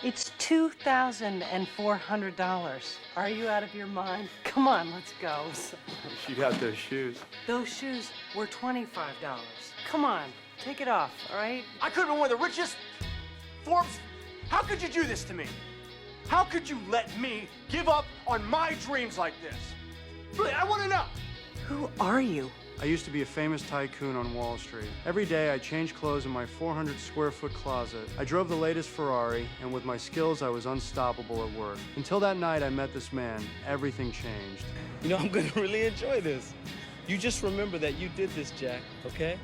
It's $2,400. Are you out of your mind? Come on, let's go. She got those shoes. Those shoes were $25. Come on, take it off, all right? I could have been one of the richest. Forbes, how could you do this to me? How could you let me give up on my dreams like this? Really, I want to know. Who are you? I used to be a famous tycoon on Wall Street. Every day I changed clothes in my 400 square foot closet. I drove the latest Ferrari, and with my skills I was unstoppable at work. Until that night I met this man, everything changed. You know, I'm gonna really enjoy this. You just remember that you did this, Jack, okay?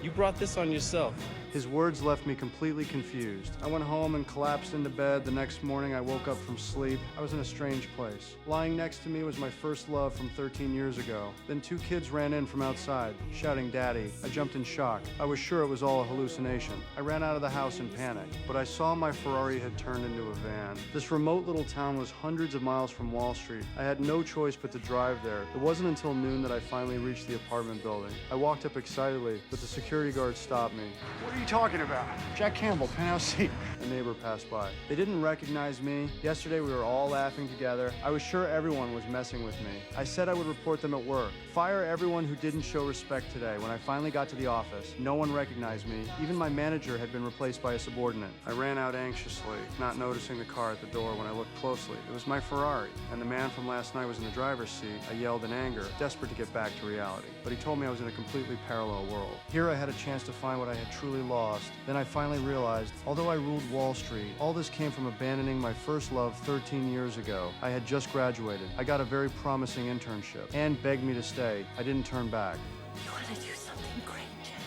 You brought this on yourself. His words left me completely confused. I went home and collapsed into bed. The next morning, I woke up from sleep. I was in a strange place. Lying next to me was my first love from 13 years ago. Then 2 kids ran in from outside, shouting, "Daddy." I jumped in shock. I was sure it was all a hallucination. I ran out of the house in panic, but I saw my Ferrari had turned into a van. This remote little town was hundreds of miles from Wall Street. I had no choice but to drive there. It wasn't until noon that I finally reached the apartment building. I walked up excitedly, but the security guard stopped me. What are you talking about? Jack Campbell, penthouse seat. A neighbor passed by. They didn't recognize me. Yesterday we were all laughing together. I was sure everyone was messing with me. I said I would report them at work. Fire everyone who didn't show respect today. When I finally got to the office, no one recognized me. Even my manager had been replaced by a subordinate. I ran out anxiously, not noticing the car at the door when I looked closely. It was my Ferrari, and the man from last night was in the driver's seat. I yelled in anger, desperate to get back to reality. But he told me I was in a completely parallel world. Here I had a chance to find what I had truly lost. Then I finally realized, although I ruled Wall Street, all this came from abandoning my first love 13 years ago. I had just graduated. I got a very promising internship. Anne begged me to stay. I didn't turn back. You want to do something great, Jack?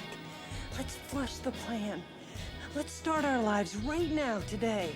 Let's flush the plan. Let's start our lives right now, today.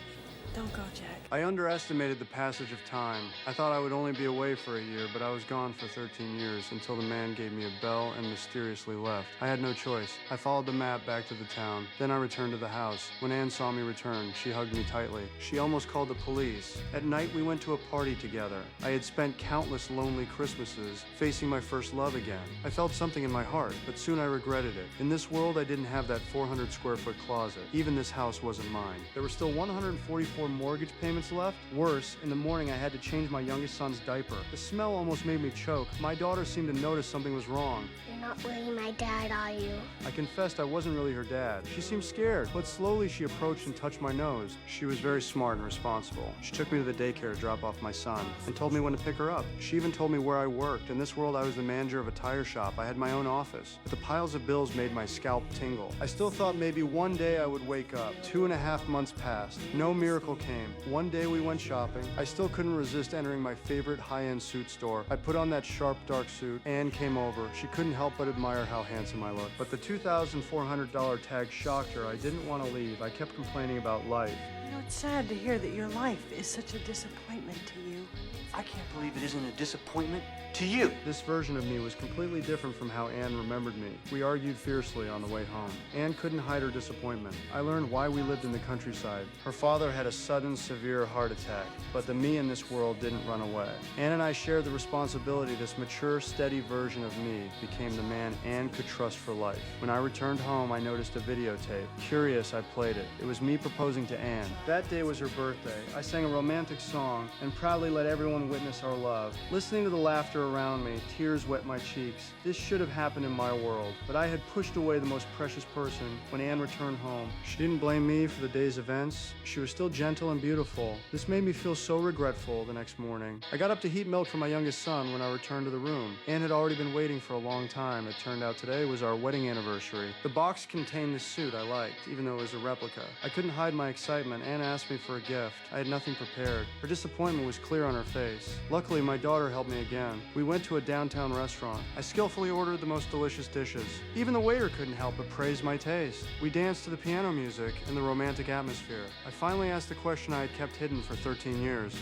Don't go, Jack. I underestimated the passage of time. I thought I would only be away for a year, but I was gone for 13 years until the man gave me a bell and mysteriously left. I had no choice. I followed the map back to the town. Then I returned to the house. When Anne saw me return, she hugged me tightly. She almost called the police. At night, we went to a party together. I had spent countless lonely Christmases facing my first love again. I felt something in my heart, but soon I regretted it. In this world, I didn't have that 400 square foot closet. Even this house wasn't mine. There were still 144 mortgage payments left. Worse, in the morning I had to change my youngest son's diaper. The smell almost made me choke. My daughter seemed to notice something was wrong. You're not really my dad, are you? I confessed I wasn't really her dad. She seemed scared, but slowly she approached and touched my nose. She was very smart and responsible. She took me to the daycare to drop off my son and told me when to pick her up. She even told me where I worked. In this world, I was the manager of a tire shop. I had my own office, but the piles of bills made my scalp tingle. I still thought maybe one day I would wake up. 2.5 months passed. No miracle came. One day we went shopping. I still couldn't resist entering my favorite high-end suit store. I put on that sharp, dark suit. Anne came over. She couldn't help but admire how handsome I looked. But the $2,400 tag shocked her. I didn't want to leave. I kept complaining about life. You know, it's sad to hear that your life is such a disappointment to you. I can't believe it isn't a disappointment to you. This version of me was completely different from how Anne remembered me. We argued fiercely on the way home. Anne couldn't hide her disappointment. I learned why we lived in the countryside. Her father had a sudden, severe heart attack, but the me in this world didn't run away. Anne and I shared the responsibility. This mature, steady version of me became the man Anne could trust for life. When I returned home, I noticed a videotape. Curious, I played it. It was me proposing to Anne. That day was her birthday. I sang a romantic song and proudly let everyone witness our love. Listening to the laughter around me, tears wet my cheeks. This should have happened in my world, but I had pushed away the most precious person when Anne returned home. She didn't blame me for the day's events. She was still gentle and beautiful. This made me feel so regretful the next morning. I got up to heat milk for my youngest son when I returned to the room. Anne had already been waiting for a long time. It turned out today was our wedding anniversary. The box contained the suit I liked, even though it was a replica. I couldn't hide my excitement. Anne asked me for a gift. I had nothing prepared. Her disappointment was clear on her face. Luckily, my daughter helped me again. We went to a downtown restaurant. I skillfully ordered the most delicious dishes. Even the waiter couldn't help but praise my taste. We danced to the piano music in the romantic atmosphere. I finally asked the question I had kept hidden for 13 years.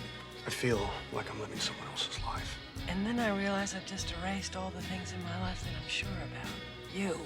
I feel like I'm living someone else's life. And then I realize I've just erased all the things in my life that I'm sure about. You.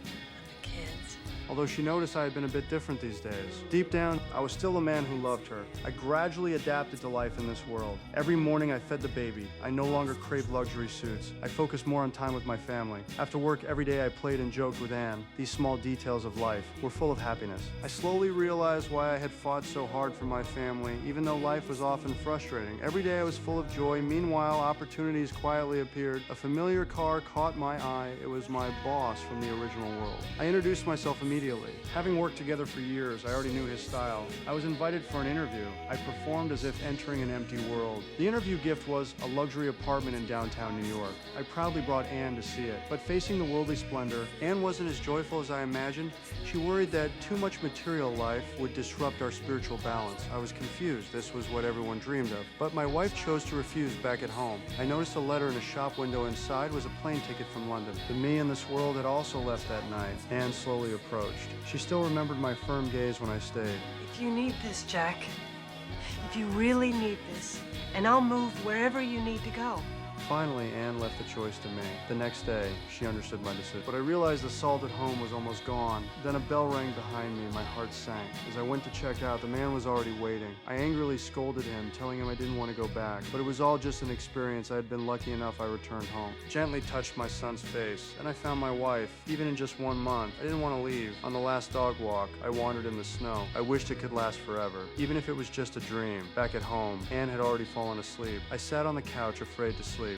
And the kids. although she noticed I had been a bit different these days. Deep down, I was still a man who loved her. I gradually adapted to life in this world. Every morning I fed the baby. I no longer craved luxury suits. I focused more on time with my family. After work every day I played and joked with Anne. These small details of life were full of happiness. I slowly realized why I had fought so hard for my family, even though life was often frustrating. Every day I was full of joy. Meanwhile, opportunities quietly appeared. A familiar car caught my eye. It was my boss from the original world. I introduced myself immediately. Having worked together for years, I already knew his style. I was invited for an interview. I performed as if entering an empty world. The interview gift was a luxury apartment in downtown New York. I proudly brought Anne to see it. But facing the worldly splendor, Anne wasn't as joyful as I imagined. She worried that too much material life would disrupt our spiritual balance. I was confused. This was what everyone dreamed of. But my wife chose to refuse back at home. I noticed a letter in a shop window. Inside was a plane ticket from London. The me in this world had also left that night. Anne slowly approached. She still remembered my firm gaze when I stayed. If you need this, Jack, if you really need this, and I'll move wherever you need to go. Finally, Anne left the choice to me. The next day, she understood my decision. But I realized the salt at home was almost gone. Then a bell rang behind me and my heart sank. As I went to check out, the man was already waiting. I angrily scolded him, telling him I didn't want to go back. But it was all just an experience. I had been lucky enough I returned home. Gently touched my son's face, and I found my wife. Even in just 1 month, I didn't want to leave. On the last dog walk, I wandered in the snow. I wished it could last forever. Even if it was just a dream. Back at home, Anne had already fallen asleep. I sat on the couch, afraid to sleep.